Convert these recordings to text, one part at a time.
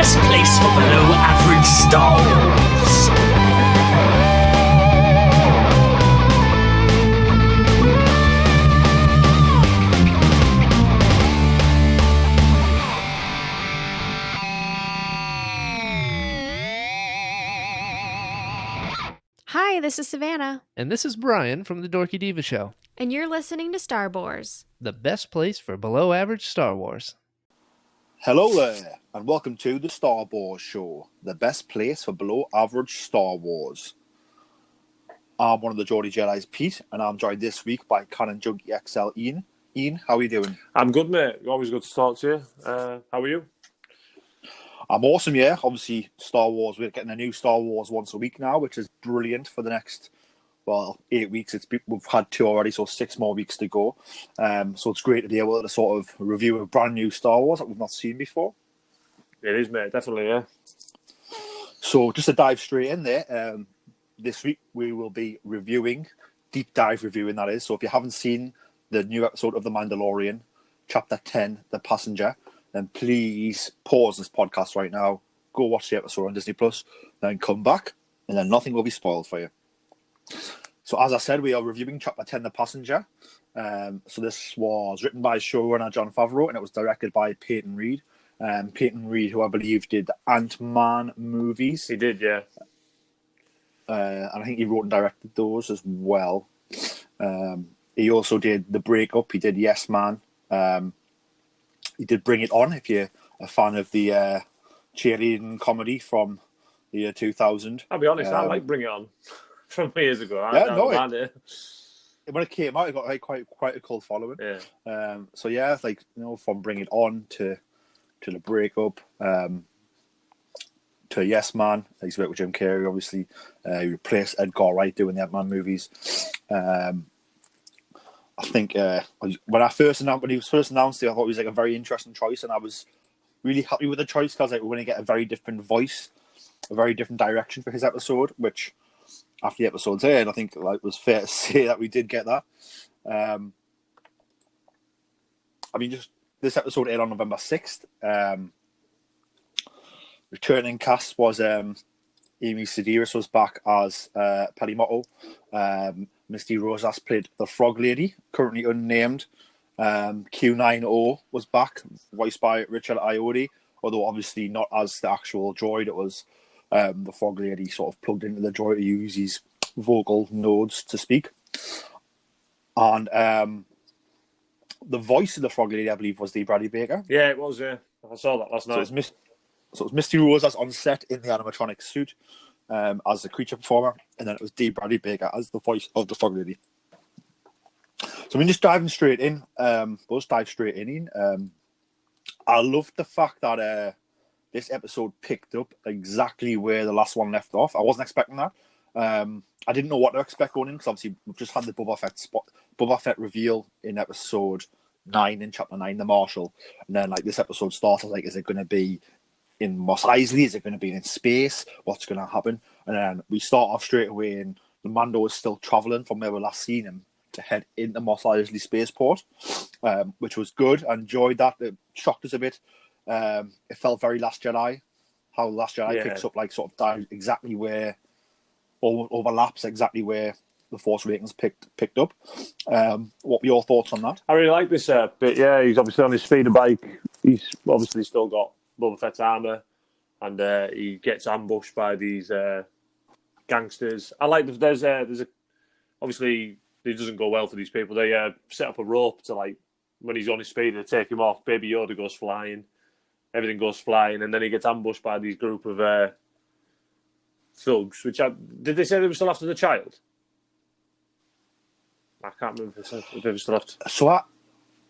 best place for below average Star Wars. Hi, this is Savannah. And this is Brian from the Dorky Diva Show. And you're listening to Star Wars, The best place for below average Star Wars. Hello there, and welcome to the Star Wars Show, the best place for below average Star Wars. I'm one of the Geordie Jedi's, Pete, and I'm joined this week by Canon Junkie XL Ian. Ian, how are you doing? I'm good, mate. Always good to talk to you. How are you? I'm awesome, yeah. Obviously, Star Wars, we're getting a new Star Wars once a week now, which is brilliant for the next, 8 weeks. We've had 2 already, so 6 more weeks to go. So it's great to be able to sort of review a brand new Star Wars that we've not seen before. It is, mate. Definitely, yeah. So just to dive straight in there, this week we will be deep dive reviewing that is. So if you haven't seen the new episode of The Mandalorian, Chapter 10, The Passenger, then please pause this podcast right now, go watch the episode on Disney+, then come back, and then nothing will be spoiled for you. So as I said, we are reviewing Chapter 10, The Passenger. So this was written by showrunner Jon Favreau, and it was directed by Peyton Reed. Peyton Reed, who I believe did the Ant-Man movies. He did, yeah. And I think he wrote and directed those as well. He also did The Breakup. He did Yes Man. He did Bring It On, if you're a fan of the cheerleading comedy from the year 2000. I'll be honest, I like Bring It On from years ago. When it came out, it got quite a cult following. Yeah. So yeah, from Bring It On to The Breakup, to Yes Man. He's worked with Jim Carrey, obviously. He replaced Edgar Wright doing the Ant-Man movies. I think when he was first announced it, I thought he was a very interesting choice, and I was really happy with the choice because we're going to get a very different voice, a very different direction for his episode. Which, after the episode's aired, I think it was fair to say that we did get that. Just this episode aired on November 6th. Returning cast was Amy Sedaris was back as Peli Motto. Misty Rosas played the Frog Lady, currently unnamed. Q90 was back, voiced by Richard Ayoade, although obviously not as the actual droid. It was the Frog Lady sort of plugged into the droid to use his vocal nodes to speak. And the voice of the Frog Lady, I believe, was Dee Bradley Baker. Yeah, it was, yeah. I saw that last night. So it was Misty Rosas on set in the animatronic suit as the creature performer, and then it was Dee Bradley Baker as the voice of the Frog Lady. So just diving straight in. Let's dive straight in. I loved the fact that this episode picked up exactly where the last one left off. I wasn't expecting that. I didn't know what to expect going in because obviously we've just had the Boba Fett reveal in episode 9 in Chapter 9, The Marshal, and then this episode starts is it going to be in Mos Eisley? Is it going to be in space? What's going to happen? And then we start off straight away, and the Mando is still traveling from where we last seen him to head into Mos Eisley spaceport, which was good. I enjoyed that. It shocked us a bit. It felt very Last Jedi. How Last Jedi picks up sort of down exactly where, or overlaps exactly where the Force Awakens picked up. What were your thoughts on that? I really like this bit. Yeah, he's obviously on his speeder bike. He's obviously still got Boba Fett's armour, and he gets ambushed by these gangsters. I like there's a obviously it doesn't go well for these people. They set up a rope to when he's on his speeder to take him off. Baby Yoda goes flying, everything goes flying, and then he gets ambushed by these group of thugs. Did they say they were still after the child? I can't remember if they were still after. So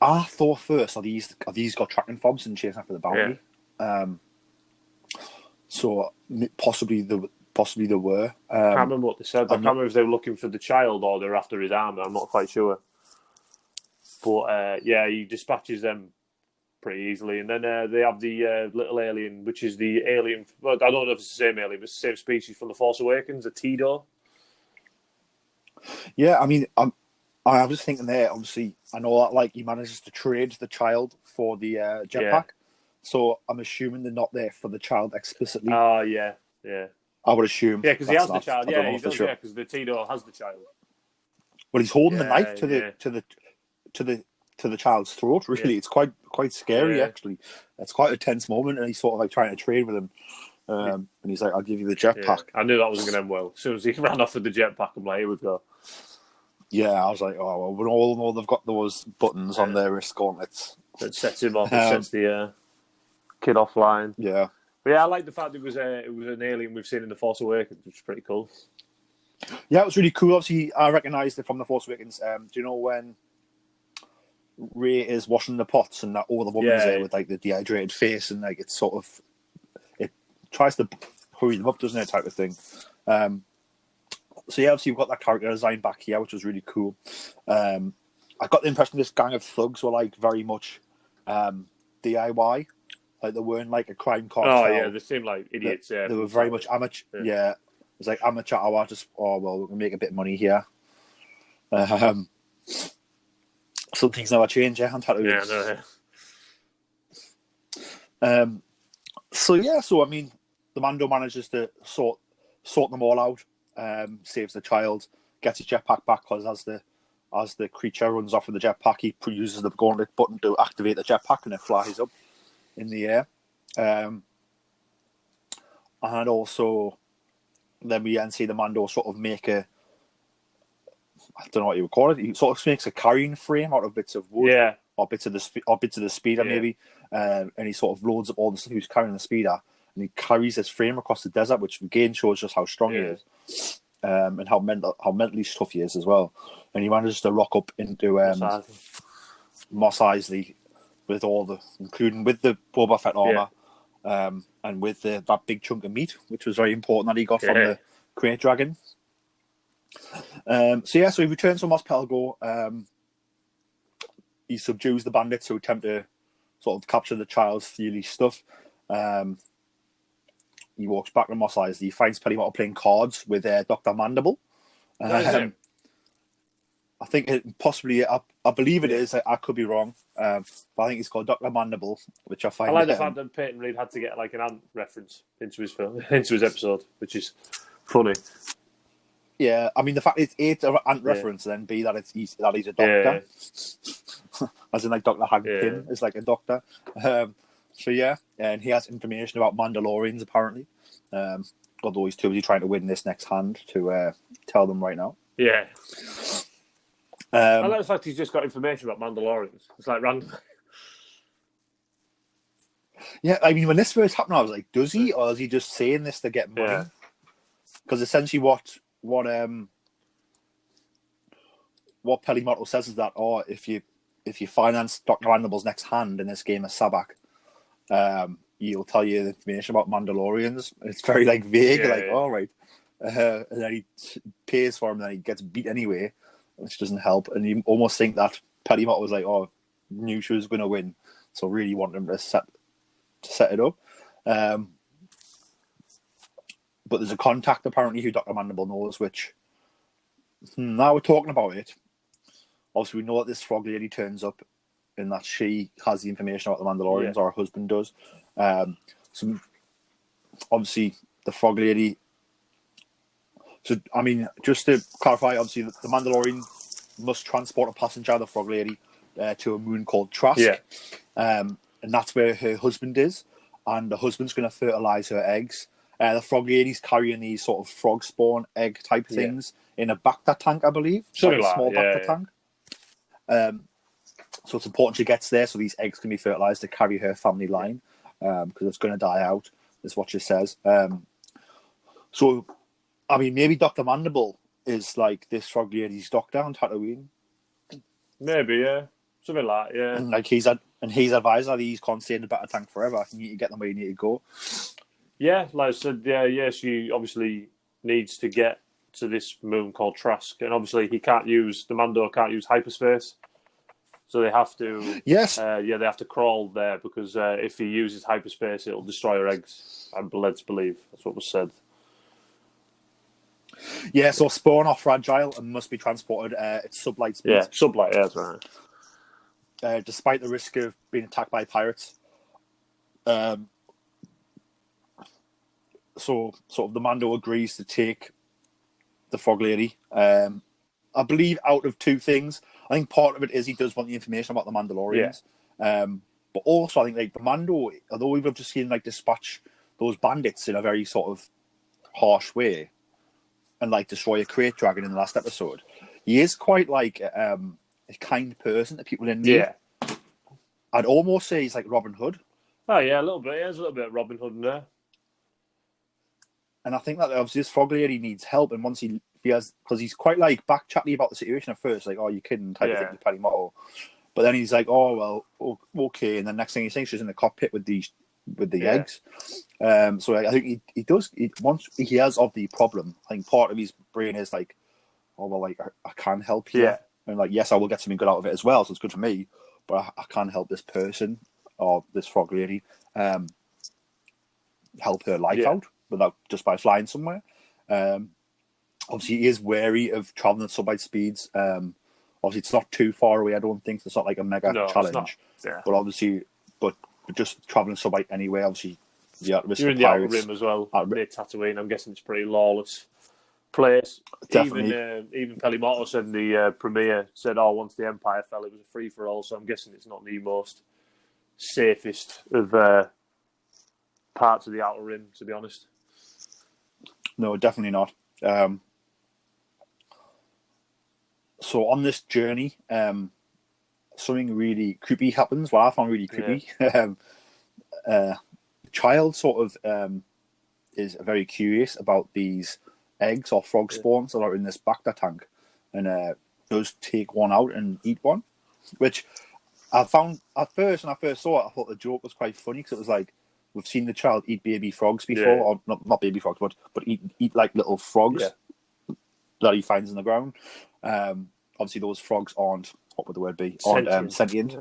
I thought first, are these got tracking fobs and chasing after the bounty? Yeah. So possibly there were. I can't remember what they said. I can't remember if they were looking for the child or they're after his armour. I'm not quite sure. But he dispatches them pretty easily. And then they have the little alien, which is the alien. Well, I don't know if it's the same alien, but it's the same species from The Force Awakens, a T-Dor. Yeah, I mean, I was thinking there, obviously, I know that he manages to trade the child for the jetpack. So I'm assuming they're not there for the child explicitly. Oh, yeah. I would assume. Yeah, because he That's has the child. I don't Yeah, know he for does. sure. Yeah, because the Tito has the child. Well, he's holding the Yeah, knife to the child's throat. Really, it's quite scary. Yeah. Actually, it's quite a tense moment, and he's sort of like trying to trade with him. And he's like, "I'll give you the jetpack." Yeah. I knew that wasn't going to end well. As soon as he ran off with the jetpack, I'm like, here we go. Yeah, I was like, "Oh, well, we all know they've got those buttons on their wrist gauntlets." That sets him off. It sets the kid offline. Yeah. But yeah, I like the fact it was an alien we've seen in The Force Awakens, which is pretty cool. Yeah, it was really cool. Obviously, I recognised it from The Force Awakens. Do you know when Rey is washing the pots and that all the woman's there with like the dehydrated face and like it's sort of it tries to hurry them up, doesn't it, type of thing. So yeah, obviously you've got that character design back here, which was really cool. I got the impression this gang of thugs were like very much DIY. Like they weren't like a crime cartel. Oh yeah, they seemed like idiots. They were very much amateur. Yeah, it was like amateur hour. Just we're gonna make a bit of money here. Some things never change. Yeah, So I mean, the Mando manages to sort them all out. Saves the child, gets his jetpack back because as the creature runs off with the jetpack, he uses the gauntlet button to activate the jetpack and it flies up in the air. And also, then we see the Mando sort of make I don't know what you would call it. He sort of makes a carrying frame out of bits of wood, or bits of the speeder maybe, and he sort of loads up all the stuff he was carrying the speeder, and he carries this frame across the desert, which again shows just how strong he is, and how mentally tough he is as well. And he manages to rock up into Mos Eisley with including with the Boba Fett armor, and with that big chunk of meat, which was very important that he got from the Krayt Dragon. So he returns from Mos Pelgo. He subdues the bandits who attempt to sort of capture the child's steely stuff. He walks back to Mos Eisley. He finds Pelimotto playing cards with Dr. Mandible. I think I believe it is. I could be wrong, but I think it's called Dr. Mandible, which I find. I like the fact that Peyton Reed had to get like an ant reference into his film, into his episode, which is funny. Yeah, I mean the fact it's an ant reference, then B that he's a doctor, as in like Dr. Hagpin is like a doctor. So yeah, and he has information about Mandalorians apparently. Although he's too busy trying to win this next hand to tell them right now. Yeah. I like the fact he's just got information about Mandalorians. It's like random. Yeah, I mean, when this first happened, I was like, does he? Or is he just saying this to get money? Because essentially what Pelimotto says is that, if you finance Dr. Mandible's next hand in this game of Sabak, he'll tell you the information about Mandalorians. It's very like vague, all right. And then he pays for him, and then he gets beat anyway, which doesn't help. And you almost think that Pelimotto was like, knew she was going to win, so really wanted him to set it up. But there's a contact apparently who Dr. Mandible knows, which now we're talking about it. Obviously, we know that this frog lady turns up and that she has the information about the Mandalorians, or her husband does. So obviously, the frog lady. So, I mean, just to clarify, obviously, the Mandalorian must transport a passenger, the frog lady, to a moon called Trask. And that's where her husband is. And the husband's going to fertilize her eggs. The frog lady's carrying these sort of frog spawn egg type things in a Bacta tank, I believe. Something like a small Bacta tank. So it's important she gets there so these eggs can be fertilized to carry her family line, because it's going to die out, is what she says. So, I mean, maybe Dr. Mandible is like this frog lady's doctor on Tatooine. Maybe, yeah. Something like that, yeah. And like he's advised that these can't stay in the Bacta tank forever. You need to get them where you need to go. Yeah, like I said, she obviously needs to get to this moon called Trask, and obviously the Mando can't use hyperspace, so they have to. Yes. They have to crawl there because if he uses hyperspace, it'll destroy her eggs. I'm led to believe that's what was said. Yeah, so spawn are fragile and must be transported at sublight speed. Yeah, sublight, yeah, that's right. Despite the risk of being attacked by pirates. So sort of the Mando agrees to take the Frog Lady. I believe out of two things. I think part of it is he does want the information about the Mandalorians. But also I think like the Mando, although we've just seen like dispatch those bandits in a very sort of harsh way and like destroy a crate dragon in the last episode, he is quite like a kind person to people in need. Yeah. I'd almost say he's like Robin Hood. Oh, yeah, a little bit. There's a little bit of Robin Hood in there. And I think that obviously this Frog Lady needs help, and once he has, because he's quite like back chatty about the situation at first, like, "Oh, you kidding?" type of thing to Paddy Motto. But then he's like, "Oh well, okay." And then next thing he thinks she's in the cockpit with the eggs. So I think he does. Once he hears of the problem, I think part of his brain is like, "Oh well, like I can help you, and like yes, I will get something good out of it as well. So it's good for me, but I can't help this person or this Frog Lady help her life out without just by flying somewhere." Obviously, he is wary of traveling at sub-light speeds. Obviously, it's not too far away. I don't think it's not like a mega challenge. But obviously, but just traveling sub-light anyway. Obviously, you're at risk You're of in the Outer pirates. Rim as well. Near Tatooine, I'm guessing it's a pretty lawless place. Definitely. Even Pelimoto said in the premiere said, "Oh, once the Empire fell, it was a free for all." So I'm guessing it's not the most safest of parts of the Outer Rim, to be honest. No, definitely not. So on this journey, something really creepy happens. Well, I found really creepy. The child sort of is very curious about these eggs or frog spawns that are in this Bacta tank, and does take one out and eat one, which I found at first when I first saw it, I thought the joke was quite funny because it was like, we've seen the child eat baby frogs before, or not baby frogs, but eat like little frogs that he finds in the ground. Obviously, those frogs aren't, what would the word be? Aren't sentient.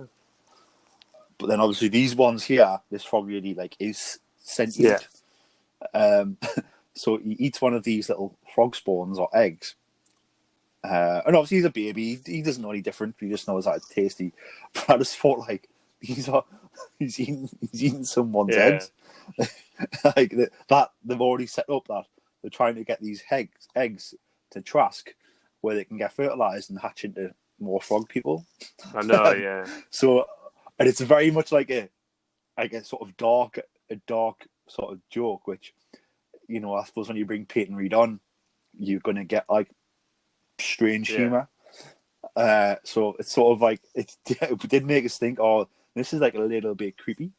But then obviously these ones here, this frog really like is sentient. So he eats one of these little frog spawns or eggs. And obviously he's a baby. He doesn't know any different. He just knows that it's tasty. But I just thought like, he's eating someone's eggs. Like that they've already set up that they're trying to get these eggs to Trask where they can get fertilized and hatch into more frog people. I know, So, and it's very much like a sort of dark sort of joke, which, you know, I suppose when you bring Peyton Reed on, you're going to get like strange humor. So it's sort of like it did make us think, oh, this is like a little bit creepy.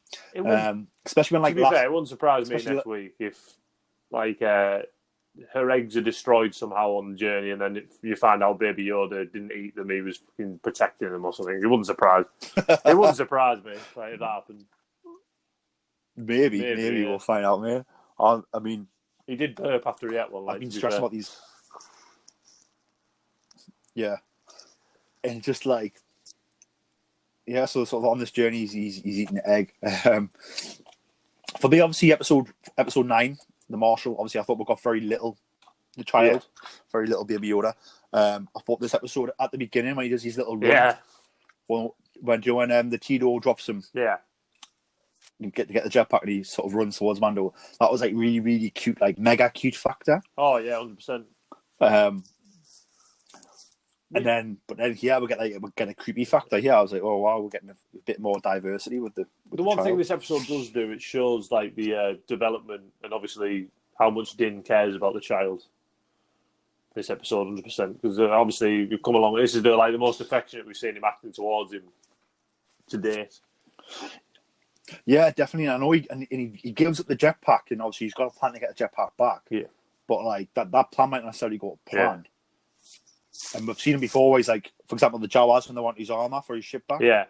Especially when like to be fair, it wouldn't surprise me next week if like her eggs are destroyed somehow on the journey, and then you find out Baby Yoda didn't eat them; he was protecting them or something. It wouldn't surprise. It wouldn't surprise me like, if that happened. Maybe we'll find out, man. I mean, he did burp after he ate one. Like, I've been stressing about these. Yeah, and just like, so sort of on this journey, he's eating an egg. For me, obviously, episode 9, the Marshal. Obviously, I thought we got very little. The child, very little Baby Yoda. I thought this episode at the beginning when he does his little run, when the Tito drops him, you get the jetpack and he sort of runs towards Mando. That was like really, really cute, like mega cute factor. Oh yeah, 100%. And then here we get a creepy factor. Here I was like, oh wow, we're getting a bit more diversity with the one child. thing this episode does do, it shows like the development and obviously how much Din cares about the child. This episode, 100%, because obviously you've come along. This is the most affectionate we've seen him acting towards him to date. Yeah, definitely. I know he gives up the jetpack, and obviously he's got a plan to get the jetpack back. Yeah, but like that plan might not necessarily go to plan. And we've seen him before where he's like, for example, the Jawas when they want his armor for his ship back. Yeah.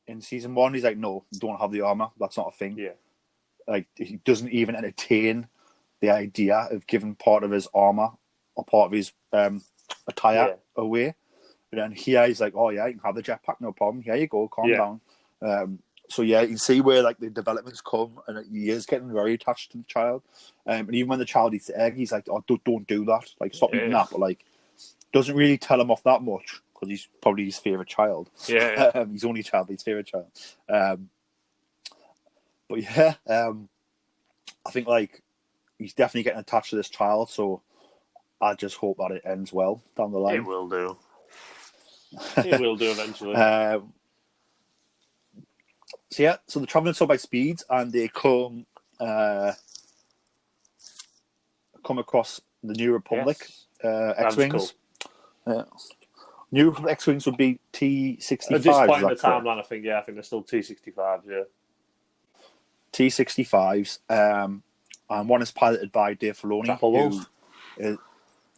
In season 1, he's like, no, you don't have the armor. That's not a thing. Yeah. Like, he doesn't even entertain the idea of giving part of his armor or part of his attire away. And then here he's like, oh yeah, you can have the jetpack, no problem. Here you go, calm down. So yeah, you can see where like the developments come, and he is getting very attached to the child. And even when the child eats the egg, he's like, oh, don't do that. Like, stop eating that. But like, doesn't really tell him off that much because he's probably his favorite child. He's only child, but his favorite child. But yeah, I think like he's definitely getting attached to this child, so I just hope that it ends well down the line. It will do. It will do eventually. So yeah, so they're traveling so by speed, and they come across the New Republic X-wings. Cool. New Republic X-wings would be T-65. At this point in the correct? timeline, I think they're still T-65s. Yeah. T-65s, and one is piloted by Dave Filoni,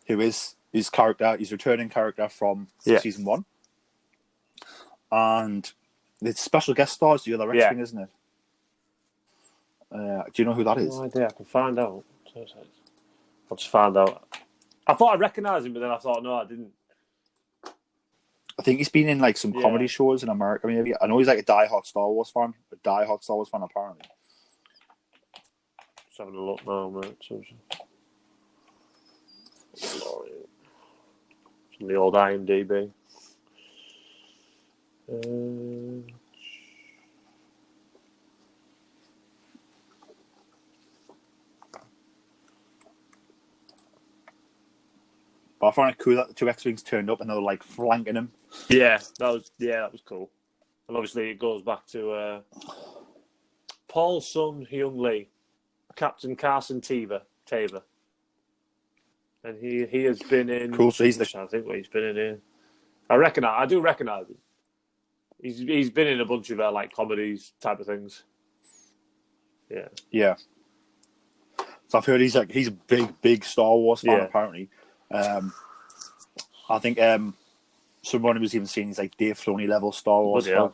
who is his character, his returning character from season 1, and it's special guest stars the other X-wing, isn't it? Do you know who that is? No idea. I can find out. I'll just find out. I thought I recognised him, but then I thought, no, I didn't. I think he's been in like some comedy shows in America, maybe. I know he's like a die-hard Star Wars fan. Apparently. Just having a look now, mate. It's on the old IMDb. But I found it cool that the two X-wings turned up and they were like flanking him. Yeah, that was cool. And obviously it goes back to Paul's son, Hyung Lee, Captain Carson Tabor. And he has been in. Cool. So he's I think what he's been in here. I do recognise him. He's been in a bunch of like comedies type of things. Yeah. Yeah. So I've heard he's a big Star Wars fan apparently. I think someone was even saying he's like Dave Filoni level Star Wars fan.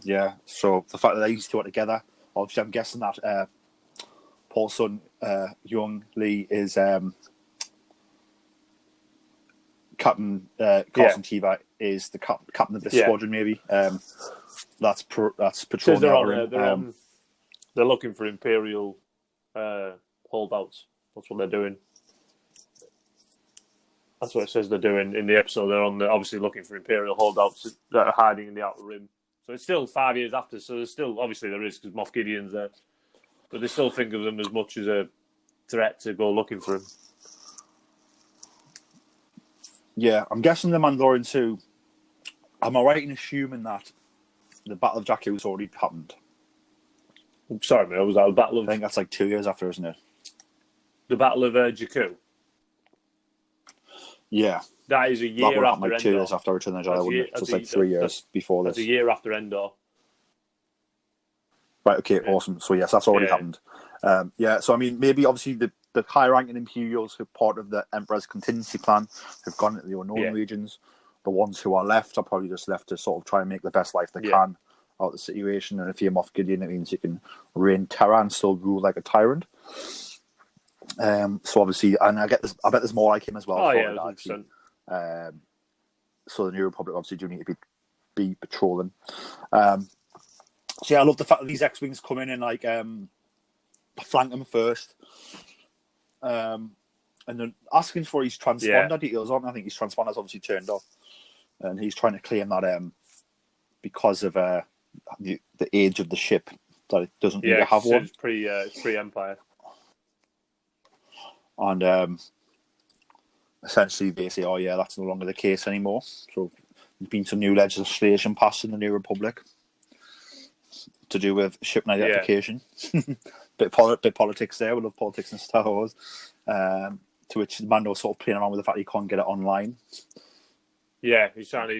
Yeah. So the fact that they used to work together, obviously, I'm guessing that Paul's son, Hyung Lee, is Captain Carson Tabor is the captain of the squadron. Maybe that's patrolling. They're looking for Imperial holdouts. That's what they're doing. That's what it says they're doing in the episode. They're obviously looking for Imperial holdouts that are hiding in the Outer Rim. So it's still 5 years after. So there's still, obviously there is, because Moff Gideon's there. But they still think of them as much as a threat to go looking for him. Yeah, I'm guessing the Mandalorian 2, am I right in assuming that the Battle of Jakku has already happened? Sorry, mate, was that the Battle of... I think that's like 2 years after, isn't it? The Battle of Jakku? Yeah. That is a year that after like Endor. 2 years after Return of the Jedi, wouldn't it? So it's like 3 years before this. That's a year after Endor. Right, okay, awesome. So yes, that's already happened. So I mean, maybe obviously the high-ranking Imperials who are part of the Emperor's contingency plan have gone into the unknown regions. The ones who are left are probably just left to sort of try and make the best life they can out of the situation. And if you're Moff Gideon, it means you can reign terror and still rule like a tyrant. So obviously, and I bet there's more like him as well. Oh yeah, 100%. So the New Republic obviously do need to be patrolling. So yeah, I love the fact that these X-wings come in and like flank them first, and then asking for his transponder details on. I think his transponder's obviously turned off, and he's trying to claim that because of the age of the ship that it doesn't need to have one. It's pre-Empire. And essentially they say, oh yeah, that's no longer the case anymore. So there's been some new legislation passed in the New Republic to do with ship identification. bit politics there. We love politics in Star Wars. To which Mando's sort of playing around with the fact he can't get it online. Yeah, he's trying to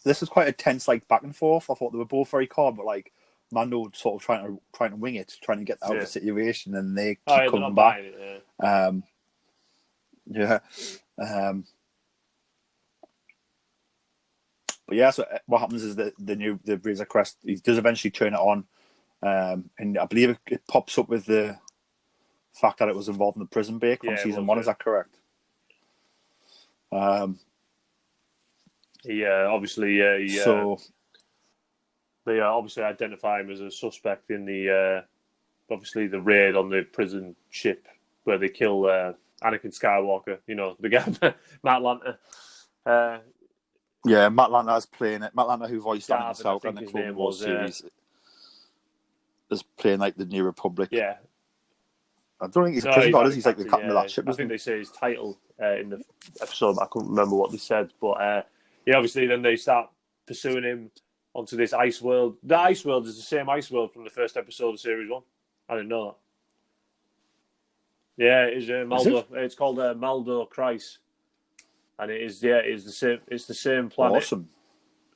this is quite a tense like back and forth. I thought they were both very calm, but like Mando sort of trying to wing it, trying to get out of the situation, and they keep coming back. But yeah, so what happens is that the Razor Crest, he does eventually turn it on, and I believe it pops up with the fact that it was involved in the prison break from season 1. Is that correct? They obviously identify him as a suspect in the the raid on the prison ship where they kill Anakin Skywalker. You know, the guy Matt Lanter. Matt Lanter's playing it. Matt Lanter, who voiced Anakin Skywalker in the Clone Wars series. is playing like the New Republic. Yeah. I don't think he's a prison guard, is he? He's like the captain of that ship. I think they say his title in the episode, but I couldn't remember what they said. But obviously then they start pursuing him onto this ice world. The ice world is the same ice world from the first episode of Series 1. I didn't know that. Yeah, it is Maldo. It's called Maldo Kreis. And it is, it's the same. It's the same planet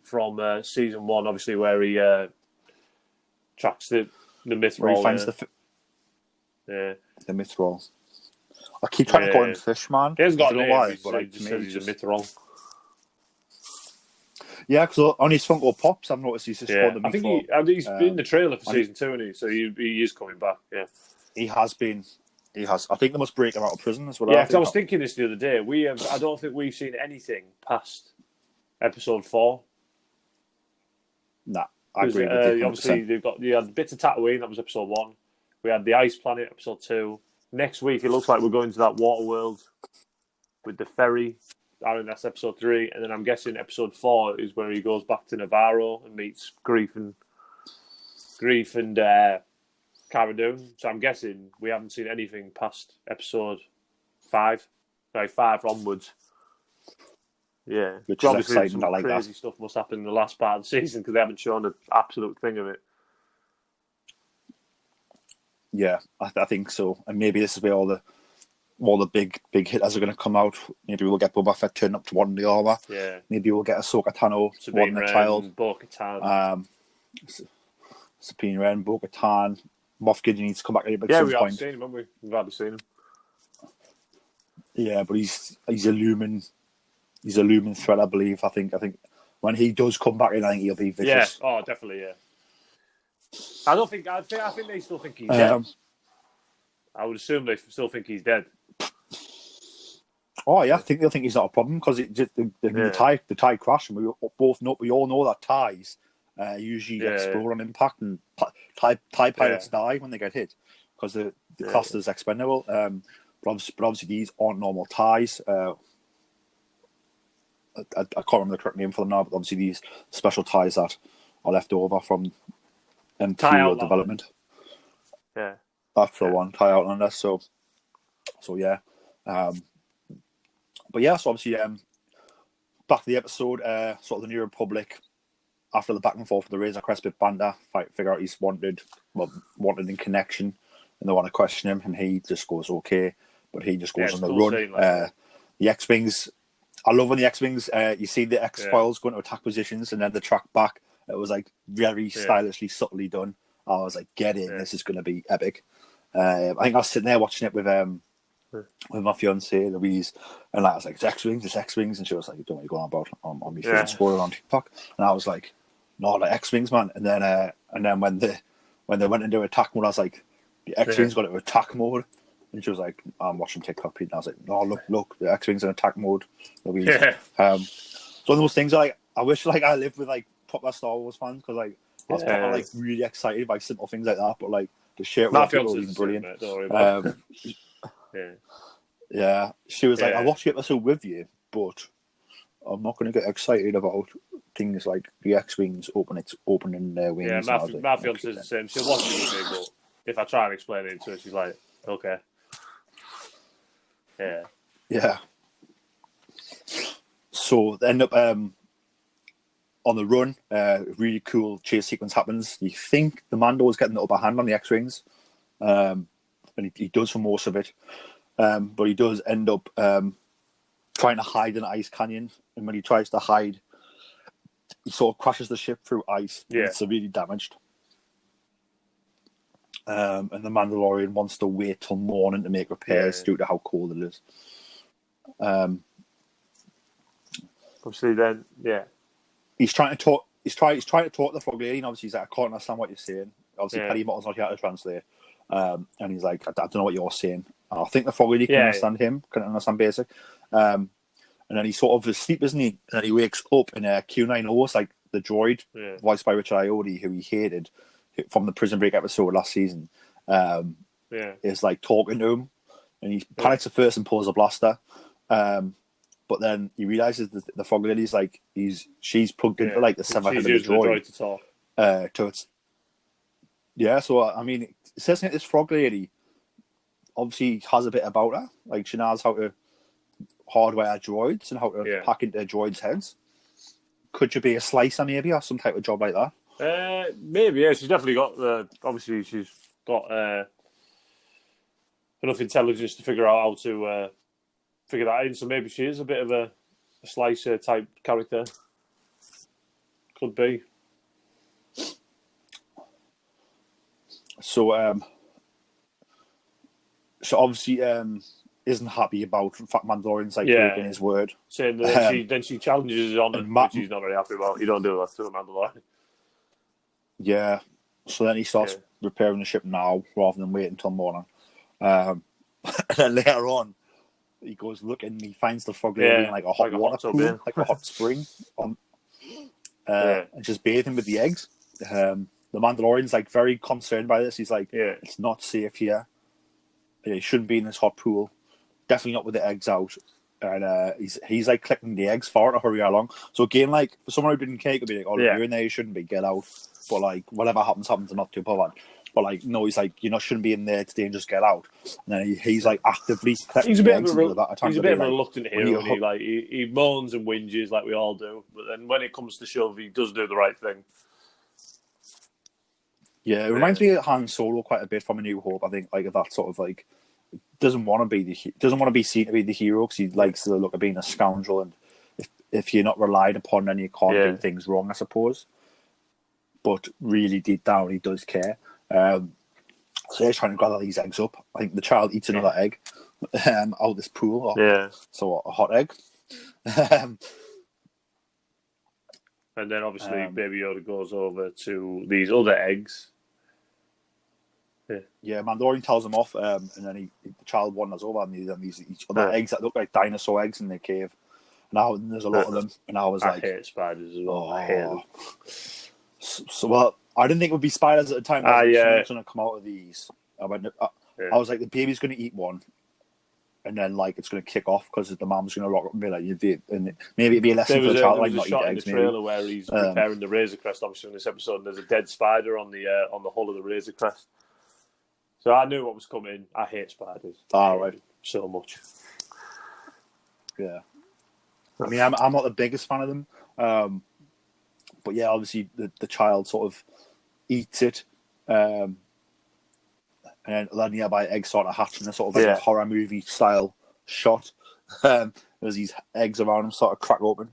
from Season 1, obviously, where he tracks the myth roll. He finds the myth roll. I keep trying to call him Fishman. He hasn't got a name, but he just says he's a myth roll. Yeah, because on his Funko Pops, I've noticed he's just called the myth roll. I think he's been in the trailer for Season 2, isn't he? So he is coming back, yeah. He has been. He has. I think they must break him out of prison as well. Yeah, because I was thinking this the other day. I don't think we've seen anything past episode 4. Nah, I agree with you. Obviously, you had bits of Tatooine. That was episode 1. We had the Ice Planet, episode 2. Next week, it looks like we're going to that water world with the ferry. I think that's episode 3, and then I'm guessing episode 4 is where he goes back to Navarro and meets Grief and Cara Dune. So I'm guessing we haven't seen anything past episode 5, like 5 onwards. Yeah, which is exciting. I like crazy that. Stuff must happen in the last part of the season because they haven't shown an absolute thing of it. Yeah, I think so. And maybe this is where all the big hitters are going to come out. Maybe we'll get Boba Fett turning up to one the armor. Yeah. Maybe we'll get Ahsoka Tano, one the child. Bo-Katan. Sabine Wren, Bo-Katan. Moff Gideon needs to come back at some point. Yeah, we haven't seen him, haven't we? We've hardly seen him. Yeah, but he's a looming threat, I believe. I think when he does come back in, I think he'll be vicious. Yeah, definitely, yeah. I think they still think he's dead. I would assume they still think he's dead. Oh yeah, I think they'll think he's not a problem because the tie crash, and we all know that ties usually explode on impact, and tie pilots die when they get hit because the cluster is expendable. But obviously these aren't normal ties. I can't remember the correct name for them now, but obviously these special ties that are left over from Imperial development. Yeah. That's the one, tie Outlander. So yeah. But yeah, so obviously back to the episode, sort of the New Republic, after the back and forth with the Razor Crest with Banda, figure out he's wanted in connection, and they want to question him, and he just goes okay, but he just goes on the run. The X-Wings, I love when the X-Wings, you see the X-Files going to attack positions, and then they track back. It was like very stylishly, subtly done. I was like, get in, this is going to be epic. I think I was sitting there watching it with my fiance Louise, and I was like, it's X-Wings, and she was like, don't know what you're going on about on my phone scoring on TikTok, and I was like, no, like X-Wings, man. And then when they went into attack mode, I was like, the X-Wings got into attack mode, and she was like, I'm watching TikTok, Pete, and I was like, no, look, the X-Wings in attack mode, Louise. So those things are like, I wish like I lived with like proper Star Wars fans, because like I was proper, like really excited by simple things like that, but like the shit was brilliant. Yeah, she was like, I watched the episode with you, but I'm not going to get excited about things like the X-Wings opening their wings. Yeah, my fiance is the same. She'll watch it with me, but if I try and explain it to her, she's like, okay. Yeah. Yeah. So they end up on the run. Really cool chase sequence happens. You think the Mando is getting the upper hand on the X-Wings, and he does for most of it. But he does end up trying to hide in Ice Canyon, and when he tries to hide, he sort of crashes the ship through ice. Yeah. It's severely damaged. And the Mandalorian wants to wait till morning to make repairs due to how cold it is. Obviously, then, he's trying to talk. He's trying to talk to the frog lady, and obviously he's like, I can't understand what you're saying. Obviously, Penny Motto's not here to translate, and he's like, I don't know what you're saying. I think the frog lady can understand him, can understand basic. And then he's sort of asleep, isn't he? And then he wakes up in a Q9O, it's like the droid, voiced by Richard Ayoade, who he hated from the Prison Break episode last season. Is like talking to him, and he panics at first and pulls a blaster. But then he realizes that the frog lady's like she's plugged into like the 700 droid to talk. Yeah, so I mean, it says that this frog lady obviously has a bit about her. Like she knows how to hardware droids and how to pack into droids' heads. Could you be a slicer maybe, or some type of job like that? Maybe, yeah. She's definitely got. Obviously, she's got enough intelligence to figure out how to figure that in. So maybe she is a bit of a slicer type character. Could be. So obviously isn't happy about the fact Mandalorian's breaking his word. Saying that she challenges on it, which he's not very happy about. You don't do that to a Mandalorian. Yeah. So then he starts repairing the ship now rather than waiting until morning. And then later on, he goes looking. He finds the frog lady in like a hot water pool, like a hot spring, and just bathing with the eggs. The Mandalorian's like very concerned by this. He's like, "It's not safe here. He shouldn't be in this hot pool. Definitely not with the eggs out." And he's like clicking the eggs for her to hurry along. So again, like for someone who didn't care, could be like, "Oh, you're in there. You shouldn't be. Get out." But like whatever happens, I'm not too bothered. But like no, he's like, shouldn't be in there today and just get out. And then he's like actively collecting the eggs. He's a bit of a reluctant hero. And he moans and whinges like we all do. But then when it comes to shove, he does do the right thing. Yeah, it reminds me of Han Solo quite a bit from A New Hope. I think like that sort of like doesn't want to be seen to be the hero because he likes the look of being a scoundrel, and if you're not relied upon, then you can't do things wrong, I suppose. But really deep down, he does care. So he's trying to gather these eggs up. I think the child eats another egg out of this pool. So a hot egg. And then obviously Baby Yoda goes over to these other eggs. Yeah, Mandalorian tells him off, and then the child wanders over and these other eggs that look like dinosaur eggs in the cave. And there's a lot of them. And I was like, I hate spiders as well. I hate them. So well, I didn't think it would be spiders at the time. Something's going to come out of these. I was like, the baby's going to eat one, and then like it's going to kick off because the mom's going to rock up and be like, "You did," and maybe it'd be a lesson for the child, like not eat eggs. There was a shot in the trailer where he's repairing the Razor Crest. Obviously, in this episode, and there's a dead spider on the hull of the Razor Crest. So I knew what was coming. I hate spiders. Right, so much. Yeah, I mean, I'm not the biggest fan of them. But yeah, obviously the child sort of eats it, and then the nearby eggs sort of hatch in a sort of like a horror movie style shot. There's these eggs around them sort of crack open,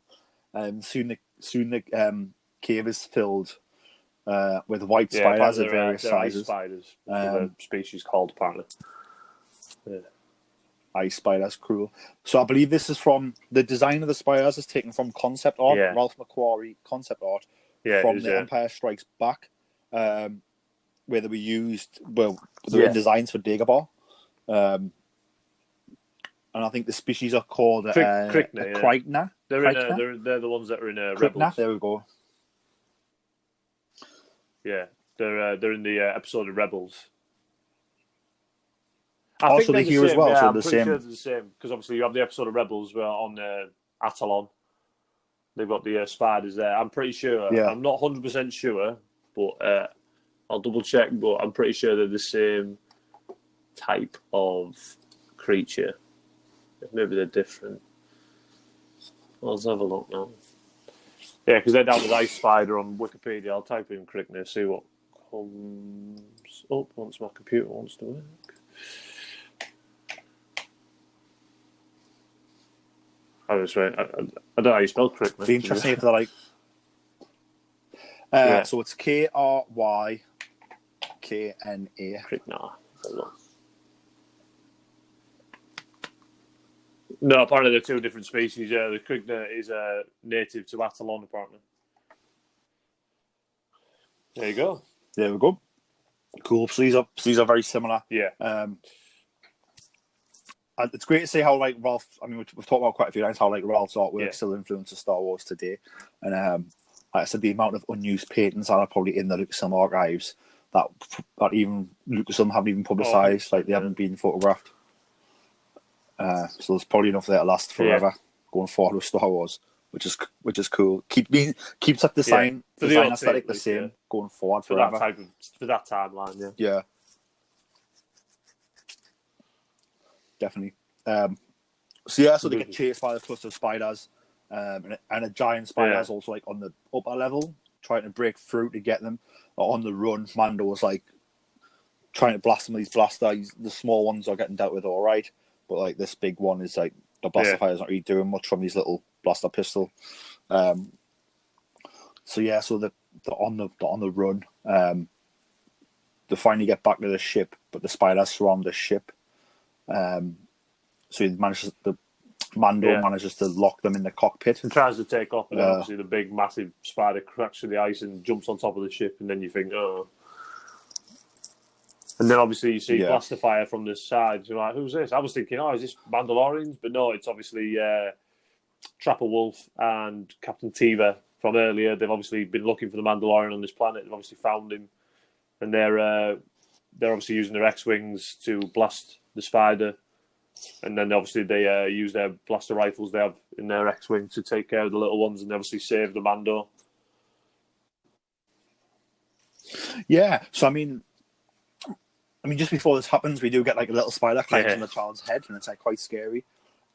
and soon the cave is filled with white spiders of various sizes. Ice spiders, the species called apparently. Yeah. Ice spiders, cruel. So I believe this is from the design of the spiders is taken from concept art, Ralph McQuarrie concept art from The Empire Strikes Back, where they were used. Well, they were in designs for Dagobah, and I think the species are called Krykna. They're the ones that are in Rebels. There we go. Yeah, they're in the episode of Rebels. Also, they're here as well, so the same. Sure they're the same because obviously you have the episode of Rebels where on Atalon they've got the spiders there. I'm pretty sure. Yeah. I'm not 100% sure, but I'll double check. But I'm pretty sure they're the same type of creature. Maybe they're different. Let's have a look now. Yeah, because they're down with ice spider on Wikipedia. I'll type in Krykna, see what comes up once my computer wants to work. I don't know how you spell Krykna. Be interesting if they're like. So it's Krykna. Krykna. No, apparently they're two different species. Yeah, the Krykna is native to Atalon, apparently. There you go. There we go. Cool. So these are very similar. Yeah. It's great to see how like Ralph. I mean, we've talked about quite a few times how like Ralph's artwork still influences Star Wars today, and like I said, the amount of unused patents that are probably in the Lucasfilm archives that even Lucasfilm haven't even publicised, like they haven't been photographed. So there's probably enough there to last forever going forward with Star Wars. which is cool. Keeps that design For the design old aesthetic team, the at least, same yeah. going forward For forever. for that timeline, yeah. Yeah, definitely. So they get chased by the cluster of spiders, and a giant spider is also like on the upper level, trying to break through to get them. On the run, Mando was like trying to blast them with these blasters. The small ones are getting dealt with all right, but like this big one is like the blaster fire's not really doing much from his little blaster pistol. So they're on the run. They finally get back to the ship, but the spiders surround the ship. So Mando manages to lock them in the cockpit and tries to take off, and then obviously the big, massive spider cracks through the ice and jumps on top of the ship, and then you think, oh. And then obviously you see blaster fire from the side. You're like, who's this? I was thinking, is this Mandalorians? But no, it's obviously Trapper Wolf and Captain Teva from earlier. They've obviously been looking for the Mandalorian on this planet. They've obviously found him, and they're obviously using their X-wings to blast the spider. And then obviously they use their blaster rifles they have in their X-wing to take care of the little ones, and obviously save the Mando. Yeah, so I mean, just before this happens, we do get like a little spider climbs on the child's head, and it's like quite scary.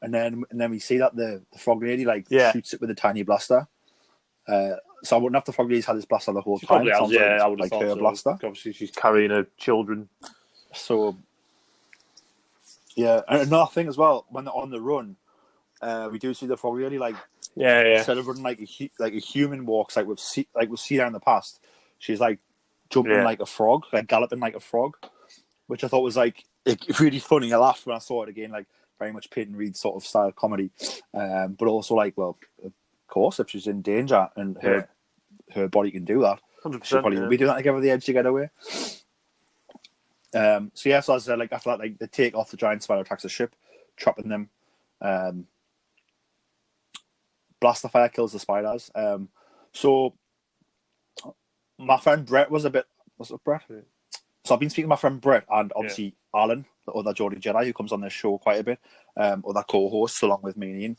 And then we see that the frog lady shoots it with a tiny blaster. So I wouldn't have the frog lady's had this blaster the whole time. Probably has, I would have thought her so. Blaster. Obviously, she's carrying her children. So. Yeah, and another thing as well, when they're on the run, we do see the frog lady instead of running like a human walks we've seen her in the past, she's like jumping like a frog, like galloping like a frog, which I thought was like really funny. I laughed when I saw it again, like very much Peyton Reed sort of style comedy, but also like, well, of course, if she's in danger and her body can do that, 100%, she probably will be doing that to give her the edge to get away. So as I said, like after that, like they take off, the giant spider attacks the ship, trapping them. Blaster fire kills the spiders. So my friend Brett was it Brett? So I've been speaking to my friend Brett and obviously Alan, the other Geordie Jedi who comes on this show quite a bit, other co-hosts along with me and Ian.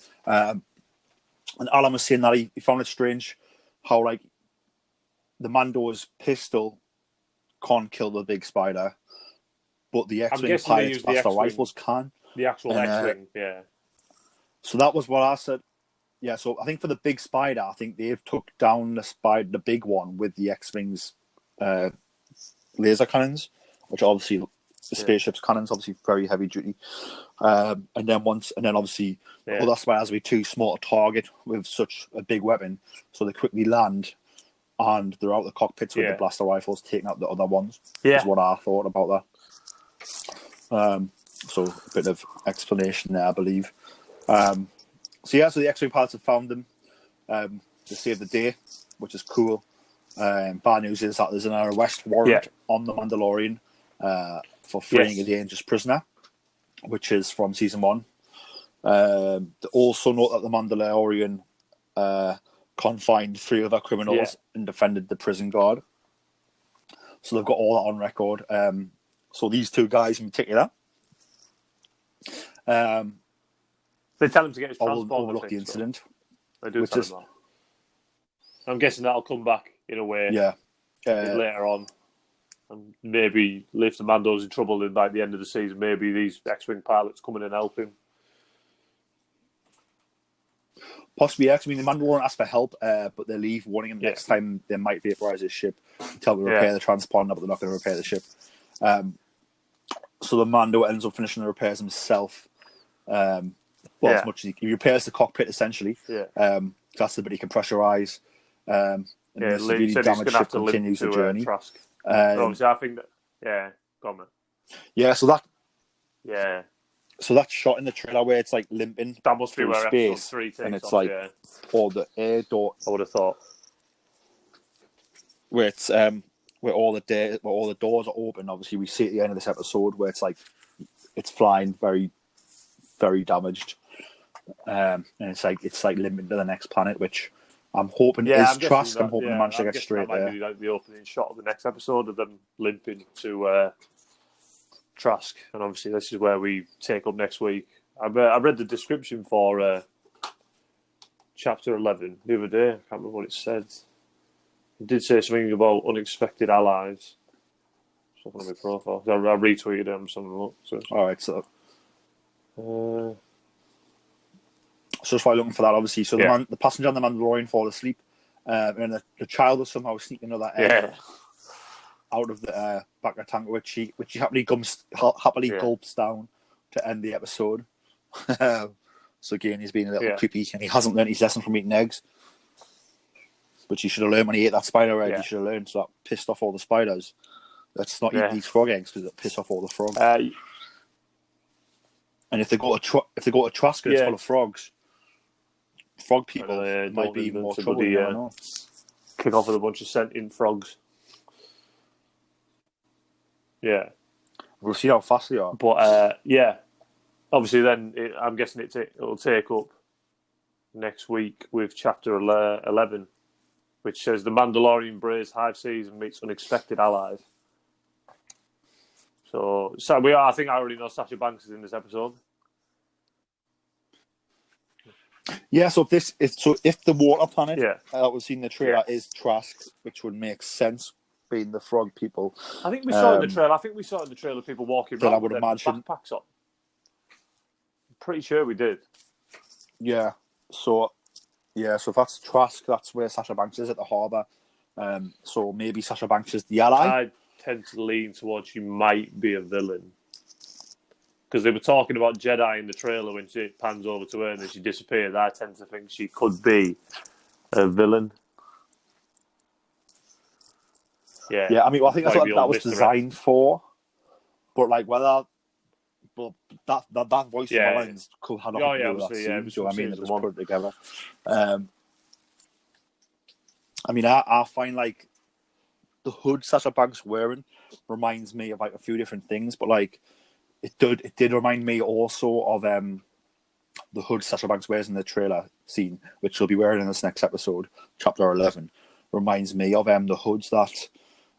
And Alan was saying that he found it strange how like the Mando's pistol can't kill the big spider, but the X-wing pilots blaster rifles can. The actual X-wing, So that was what I said. Yeah, so I think for the big spider, I think they've took down the big one with the X-wing's laser cannons, which are obviously the spaceship's cannons, obviously very heavy duty. And then obviously other spiders will be too small to target with such a big weapon, so they quickly land. And they're out the cockpits with the blaster rifles, taking out the other ones. Is what I thought about that. So a bit of explanation there, I believe. So the X-wing pilots have found them. They saved the day, which is cool. Bad news is that there's an arrest warrant on the Mandalorian for freeing a dangerous prisoner, which is from season 1. They also note that the Mandalorian confined 3 other criminals and defended the prison guard. So they've got all that on record. So these 2 guys in particular, they tell him to get his transport. Overlook the incident. They do tell him that. I'm guessing that'll come back in a way. Later on, and maybe if the Mando's in trouble in by the end of the season, maybe these X-wing pilots come in and help him. Possibly, I mean, the Mandalorian asked for help, but they leave, warning him next time they might vaporize his ship, tell them to repair the transponder, but they're not going to repair the ship. So the Mando ends up finishing the repairs himself. As much as he repairs the cockpit, essentially. That's the bit he can pressurize. And the severely damaged ship continues the journey. Trask. Obviously, I think that... go on, man. So that... So that's shot in the trailer where it's like limping that must be through where space, episode 3 takes and it's off, like, or the air door. I would have thought where it's where all the doors are open. Obviously, we see at the end of this episode where it's like it's flying very, very damaged, and it's like limping to the next planet, which I'm hoping is Trask. I'm hoping they manage to get straight there. Might be like the opening shot of the next episode of them limping to Trask, and obviously this is where we take up next week. I read the description for chapter 11 the other day. I can't remember what it said. It did say something about unexpected allies. Something on my profile. I retweeted them. Something. So, All right, so uh, just while looking for that, obviously, so Yeah. the passenger and the Mandalorian fall asleep, and the child is somehow sneaking another egg yeah. out of the back of the tank, which he happily Yeah. gulps down to end the episode. So again, he's being a little Yeah. creepy, and he hasn't learned his lesson from eating eggs, which he should have learned when he ate that spider egg. Yeah. He should have learned, so that pissed off all the spiders. Let's not Yeah. eat these frog eggs because it piss off all the frogs. And if they go to Trask and it's Yeah. full of frogs, frog people Well, might don't be even more invent trouble. somebody, You never know. Kick off with a bunch of sentient frogs. Yeah. We'll see how fast they are. But yeah, obviously then I'm guessing it'll take up next week with chapter 11, which says the Mandalorian braves hive seas and meets unexpected allies. So I think I already know Sasha Banks is in this episode. Yeah, so if the water planet Yeah. that was seen in the trailer is Trask, which would make sense, being the frog people. I think we saw it in the trailer. I think we saw it in the trailer people walking Then around I would with imagine- backpacks on. I'm pretty sure we did. Yeah, so if that's Trask, that's where Sasha Banks is at the harbour. So maybe Sasha Banks is the ally. I tend to lean towards she might be a villain. Because they were talking about Jedi in the trailer when she pans over to her and then she disappeared. I tend to think she could be a villain. Yeah. Yeah, I mean, I think that's Might what be that all was misdirect. designed for. But like that voice from the lens could have nothing to do with that obviously, scene. yeah, Do you know what I mean? They season just one. put it together. I mean, I find like the hood Sasha Banks wearing reminds me of like a few different things, but like it did remind me also of the hood Sasha Banks wears in the trailer scene, which she'll be wearing in this next episode, chapter 11. Reminds me of the hoods that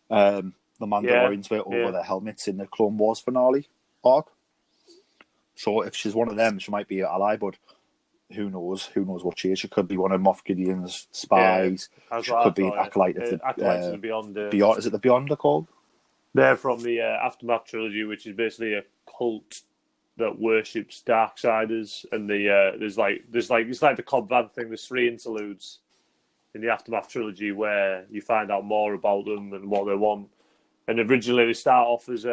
the Mandalorians wear over their helmets in the Clone Wars finale arc. So if she's one of them, she might be an ally, but who knows? Who knows what she is? She could be one of Moff Gideon's spies. That's She what I could be an thought, acolyte of Acolytes of the the Beyond. Beyond. Is it the Beyond they're called? They're from the Aftermath trilogy, which is basically a cult that worships Darksiders, and there's like it's like the Cobb Van thing. There's 3 interludes in the Aftermath trilogy where you find out more about them and what they want. And originally they start off as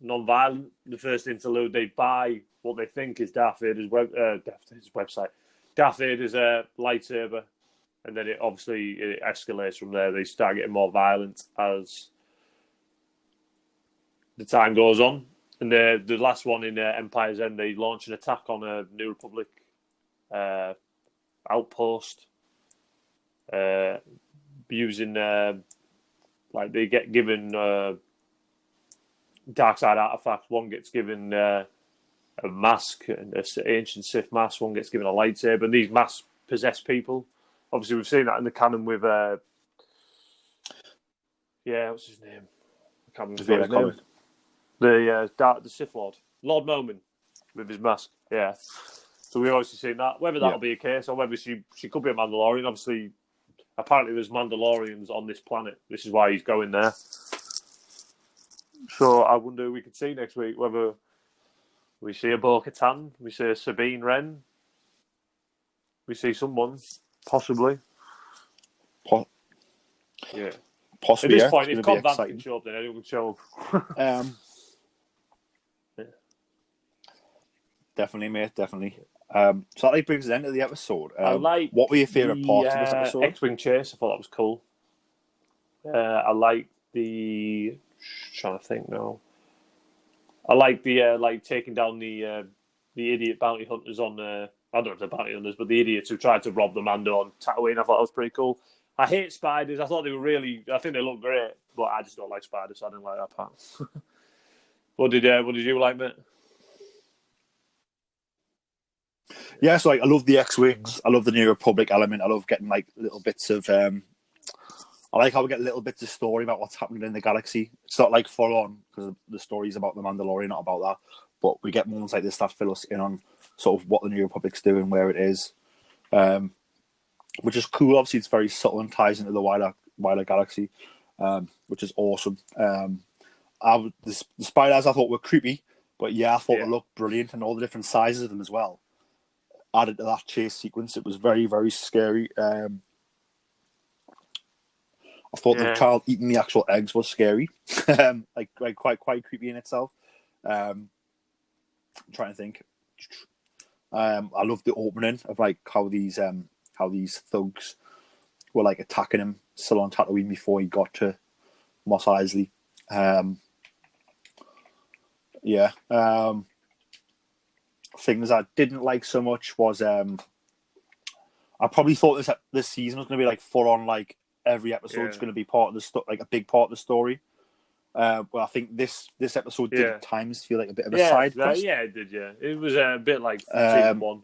non-violent. The first interlude, they buy what they think is Darth Vader's website, Darth Vader's lightsaber, and then it escalates from there. They start getting more violent as the time goes on. And the last one in Empire's End, they launch an attack on a New Republic outpost using they get given dark side artifacts. One gets given a mask, an ancient Sith mask. One gets given a lightsaber. And these masks possess people. Obviously, we've seen that in the canon with what's his name? I can't remember his name. The Sith Lord with his mask. Yeah. So we've obviously seen that. Whether that'll be a case or whether she could be a Mandalorian. Obviously, apparently there's Mandalorians on this planet. This is why he's going there. So I wonder we could see next week whether we see a Bo-Katan, we see a Sabine Wren, we see someone, possibly. Yeah. Possibly, At this yeah. point, It's if gonna be Cobb Vanth exciting. can show up, then anyone can show up. Definitely, mate. Definitely. So that brings us into the episode. What were your favourite parts of this episode? X-wing chase. I thought that was cool. I like the. Trying to think now. I like the taking down the idiot bounty hunters on. I don't know if they're bounty hunters, but the idiots who tried to rob the Mando on Tatooine. I thought that was pretty cool. I hate spiders. I thought they were really. I think they look great, but I just don't like spiders, so I didn't like that part. What did you like, mate? Yeah, so I love the X-Wings. I love the New Republic element. I love getting like little bits of. I like how we get little bits of story about what's happening in the galaxy. It's not like full on because the story's about the Mandalorian, not about that. But we get moments like this that fill us in on sort of what the New Republic's doing, where it is. which is cool. Obviously, it's very subtle and ties into the wider galaxy, which is awesome. The spiders I thought were creepy, but I thought they looked brilliant, and all the different sizes of them as well added to that chase sequence. It was very, very scary. I thought the child eating the actual eggs was scary, like quite creepy in itself. I'm trying to think. I love the opening of like how these thugs were like attacking him still on Tatooine before he got to Mos Eisley. Things I didn't like so much was I probably thought this season was going to be like full on, like every episode's going to be part of the like a big part of the story. Well, I think this episode did at times feel like a bit of a side quest. It did. Yeah, it was a bit like season one.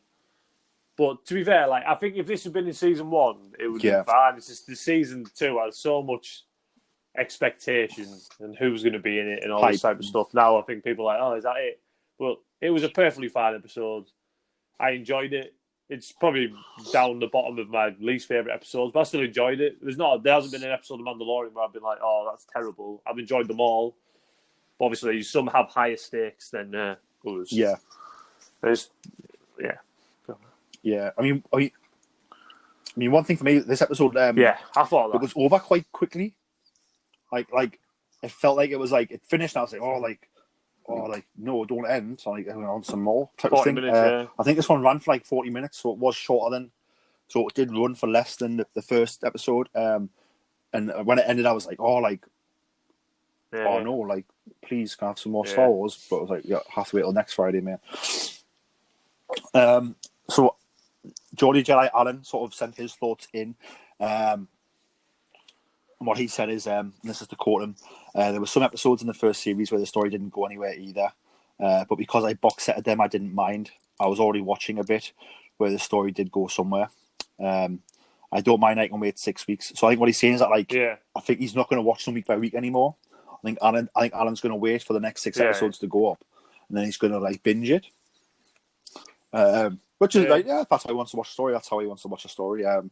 But to be fair, like I think if this had been in season one, it would have been fine. It's just the season two has so much expectation and who's going to be in it and all this type of stuff. Now I think people are like, oh, is that it? But it was a perfectly fine episode. I enjoyed it. It's probably down the bottom of my least favourite episodes, but I still enjoyed it. There hasn't been an episode of Mandalorian where I've been like, oh, that's terrible. I've enjoyed them all. But obviously, some have higher stakes than others. Yeah. Yeah. I mean, one thing for me, this episode, I thought it was over quite quickly. Like it felt like it was like it finished. And I was like, no, don't end. So like, on some more type of thing. Minutes, I think this one ran for like 40 minutes, so it was shorter than. So it did run for less than the first episode. And when it ended, I was like, oh no, like please, can I have some more Star Wars? But I was like, have to wait till next Friday, man. So Geordie Jedi Allen sort of sent his thoughts in. And what he said is, this is to quote him, there were some episodes in the first series where the story didn't go anywhere either. But because I box setted them, I didn't mind. I was already watching a bit where the story did go somewhere. I don't mind I can wait 6 weeks. So I think what he's saying is that I think he's not going to watch them week by week anymore. I think Alan's going to wait for the next 6 episodes to go up, and then he's going to like binge it. Which is like, if that's how he wants to watch a story, that's how he wants to watch a story. I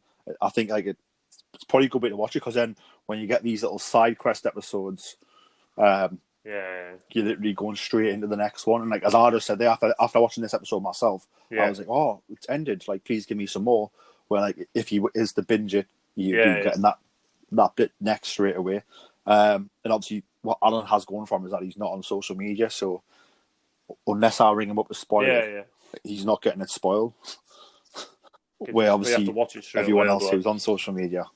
think like it's probably a good way to watch it, because then when you get these little side quest episodes, you're literally going straight into the next one. And like as I just said there, after watching this episode myself, I was like, oh, it's ended. Like, please give me some more. Where like if he is to binge it, you'll be getting that bit next straight away. And obviously, what Alan has going for him is that he's not on social media, so unless I ring him up to spoil it, he's not getting it spoiled. Where obviously everyone else who's on social media,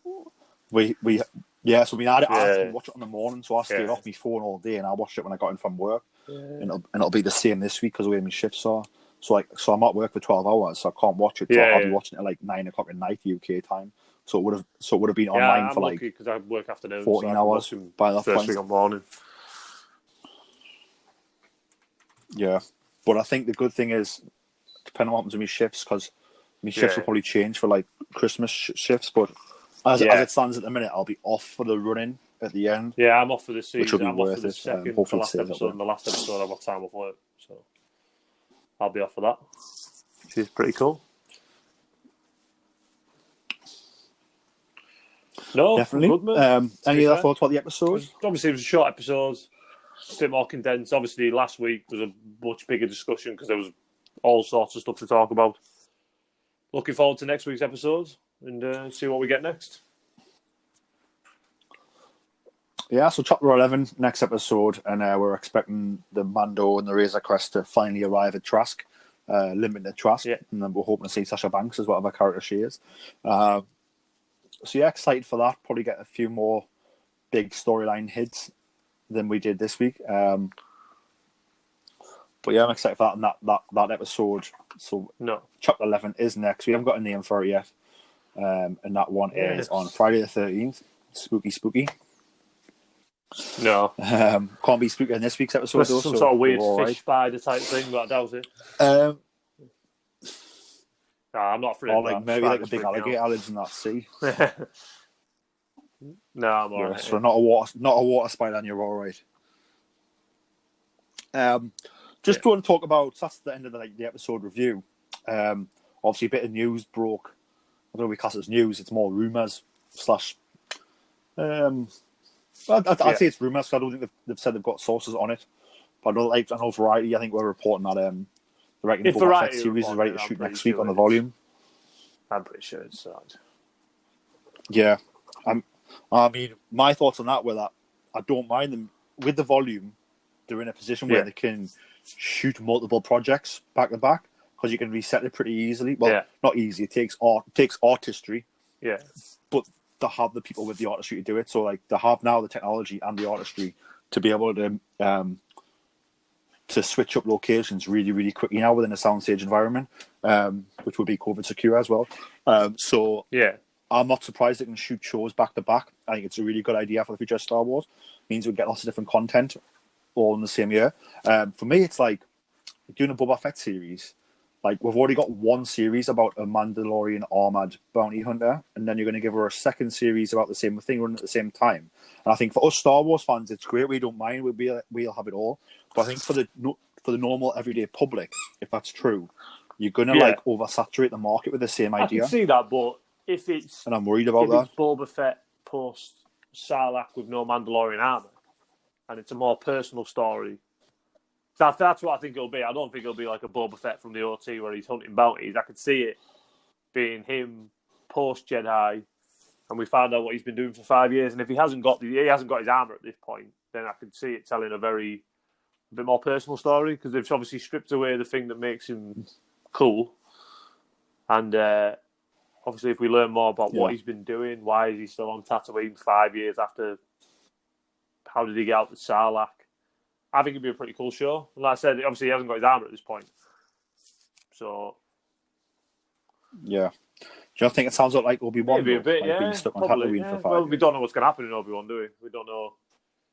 so I have to watch it in the morning, so I stayed off my phone all day, and I watched it when I got in from work, and it'll be the same this week because of the way my shifts are. So I'm at work for 12 hours, so I can't watch it. So I'll be watching it at like 9 o'clock at night UK time. So it would have been online for like because I work afternoon, 14 hours by that first thing on morning. Yeah, but I think the good thing is, depending on what happens with my shifts, because my shifts will probably change for like Christmas shifts, but as it stands at the minute, I'll be off for the run-in at the end. Yeah, I'm off for this season. Which will be I'm worth off for the second, the last episode, and the last episode I've got time off work, so I'll be off for that. Which is pretty cool. No, definitely. Good, man. Any other thoughts about the episode? Obviously, it was a short episode, a bit more condensed. Obviously, last week was a much bigger discussion because there was all sorts of stuff to talk about. Looking forward to next week's episodes and see what we get next. Yeah, so chapter 11, next episode, and we're expecting the Mando and the Razor Crest to finally arrive at Trask, limited Trask, and then we're hoping to see Sasha Banks as whatever character she is. So yeah, excited for that. Probably get a few more big storyline hits than we did this week. But yeah, I'm excited for that and that episode. So chapter 11 is next. We haven't got a name for it yet. And that one is on Friday the 13th. Spooky. No. Can't be spookier than this week's episode. Some sort of weird fish spider type thing, but I doubt it. I'm not afraid of that. Maybe like a big alligator lives in that sea. No, I'm alright. So not a water spider, and you're alright. Just going to talk about, that's the end of the episode review. obviously a bit of news broke. I don't know if we class it as news. It's more rumours slash. I'd say it's rumours. I don't think they've said they've got sources on it. But I know Variety. I think we're reporting that they reckon the Boba Fett series is ready to shoot next week on the volume. I'm pretty sure it's that. Yeah, I mean, my thoughts on that were that I don't mind them with the volume. They're in a position where they can shoot multiple projects back to back because you can reset it pretty easily. Well, not easy. It takes artistry. Yeah, but they have the people with the artistry to do it. So like they have now the technology and the artistry to be able to switch up locations really, really quickly now within a soundstage environment, which would be COVID secure as well. So I'm not surprised they can shoot shows back to back. I think it's a really good idea for the future of Star Wars. It means we'll get lots of different content all in the same year. For me, it's like doing a Boba Fett series. Like we've already got one series about a Mandalorian armored bounty hunter, and then you're going to give her a second series about the same thing running at the same time. And I think for us Star Wars fans, it's great. We don't mind. We'll have it all. But I think for the normal everyday public, if that's true, you're going to like oversaturate the market with the same idea. I can see that, but if it's and I'm worried about that. It's Boba Fett post Sarlacc with no Mandalorian armor, and it's a more personal story. That's what I think it'll be. I don't think it'll be like a Boba Fett from the OT where he's hunting bounties. I could see it being him post Jedi, and we found out what he's been doing for 5 years. And if he hasn't got his armor at this point, then I could see it telling a bit more personal story because they've obviously stripped away the thing that makes him cool. And obviously, if we learn more about what he's been doing, why is he still on Tatooine 5 years after? How did he get out to Sarlacc? I think it'd be a pretty cool show. And like I said, obviously he hasn't got his armor at this point. So yeah, do you think it sounds like Obi-Wan? Maybe a bit, being stuck on Tatooine for 5 years. We don't know what's going to happen in Obi-Wan, do we? We don't know.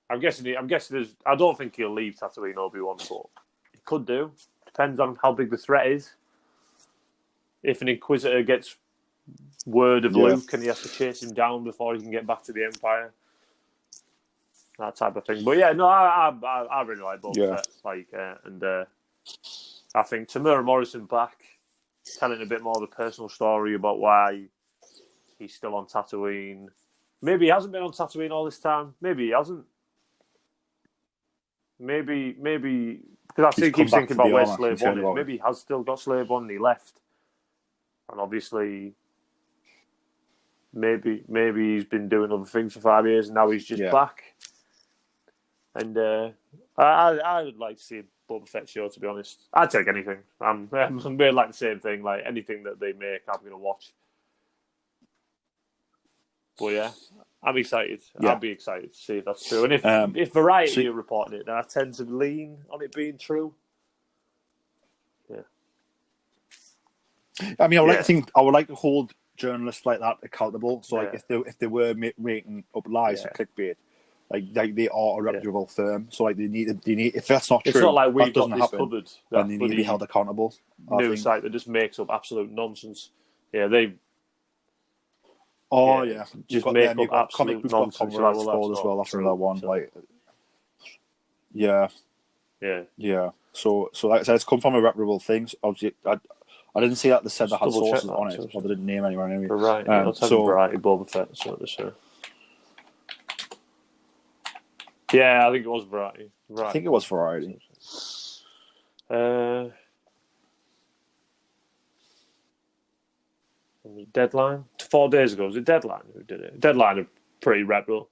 I'm guessing there's. I don't think he'll leave Tatooine Obi-Wan, but he could do. Depends on how big the threat is. If an Inquisitor gets word of Luke and he has to chase him down before he can get back to the Empire. That type of thing, but I really like Boba Fett. And I think Tamura Morrison back, telling a bit more of a personal story about why he's still on Tatooine. Maybe he hasn't been on Tatooine all this time. Maybe he hasn't. Maybe because I still keep thinking about where Slave One is. Maybe he has still got Slave One and he left, and obviously. Maybe he's been doing other things for 5 years and now he's just back. And I would like to see a Boba Fett show, to be honest. I'd take anything. I'm really like the same thing. Like anything that they make, I'm going to watch. But yeah, I'm excited. Yeah. I'll be excited to see if that's true. And if Variety are reporting it, then I tend to lean on it being true. Yeah. I mean, I would like to hold journalists like that accountable. So, like, if they were making up lies for clickbait, like they are a reputable firm. So, like, they need. If that's not true, it's not like we've got this happen, covered. Then they need to be held accountable. News site that just makes up absolute nonsense. Yeah, they. Oh yeah, just make up absolute nonsense. As well. That's another one. So. Like, yeah. So like I said, it's come from a reputable thing. So obviously, I didn't see that they said they had sources on it, or they didn't name anyone anyway. Right. Let's have a Variety Boba Fett. So this show. Yeah, I think it was Variety. Right. I think it was Variety. Deadline? 4 days ago. Was it Deadline who did it? Deadline are pretty reputable.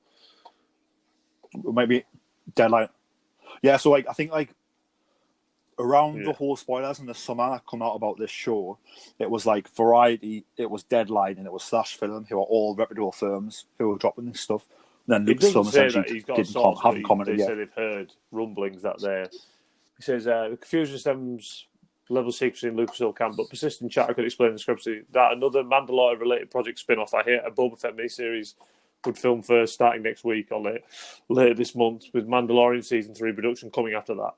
Maybe Deadline. Yeah, so like I think like around the whole spoilers in the summer that come out about this show, it was like Variety, it was Deadline, and it was Slash Film, who are all reputable firms who were dropping this stuff. And then Lucasfilm essentially haven't commented yet. They say they've heard rumblings that he says the confusion stems level secrecy in Lucasfilm camp, but persistent chatter could explain the discrepancy that another Mandalorian-related project spin-off, I hear, a Boba Fett miniseries, would film first starting next week or later this month, with Mandalorian Season 3 production coming after that.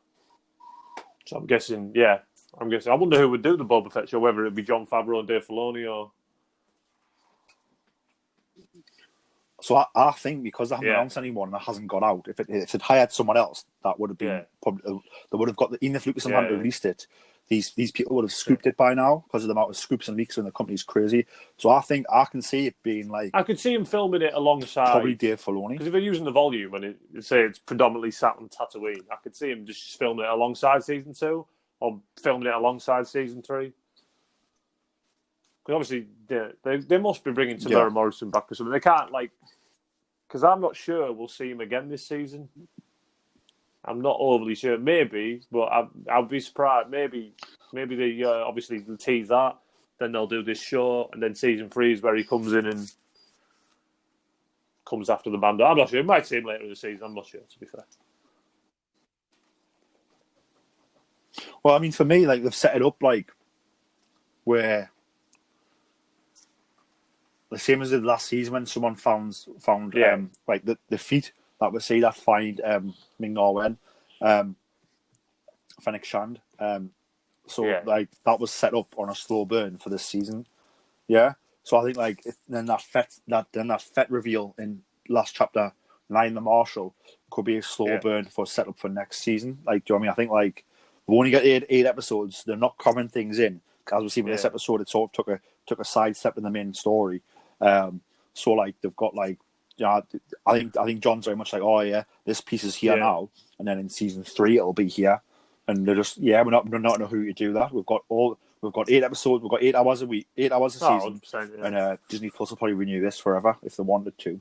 So I'm guessing. I wonder who would do the Boba Fett show, whether it be Jon Favreau and Dave Filoni or... So I think because they haven't announced anyone and it hasn't got out, if it hired someone else, that would have been probably they would have got even if Lucasfilm hadn't released it, these people would have scooped it by now because of the amount of scoops and leaks, and the company's crazy. So I think I can see it being like I could see him filming it alongside probably Dave Filoni, because if they're using the volume and say it's predominantly sat on Tatooine, I could see him just filming it alongside season 2 or filming it alongside season 3. Because obviously they must be bringing Tamara Morrison back or something. They can't because I'm not sure we'll see him again this season. I'm not overly sure. Maybe, but I'll be surprised. Maybe they obviously they'll tease that. Then they'll do this show, and then season 3 is where he comes in and comes after the Mando. I'm not sure. We might see him later in the season. I'm not sure, to be fair. Well, I mean, for me, they've set it up where the same as the last season when someone found the feet that we see that find Ming-Na Wen, Fennec Shand. That was set up on a slow burn for this season. Yeah. So I think then that Fett reveal in last chapter 9, the Marshal, could be a slow burn for set up for next season. Do you know what I mean? I think we only got eight episodes. They're not covering things in. As we see with this episode, it sort of took a side step in the main story. They've got I think John's very much this piece is here now, and then in season 3 it'll be here, and they're just we're not in a hurry to do that. We've got 8 episodes, we've got 8 hours a week, 8 hours a season, and Disney Plus will probably renew this forever if they wanted to.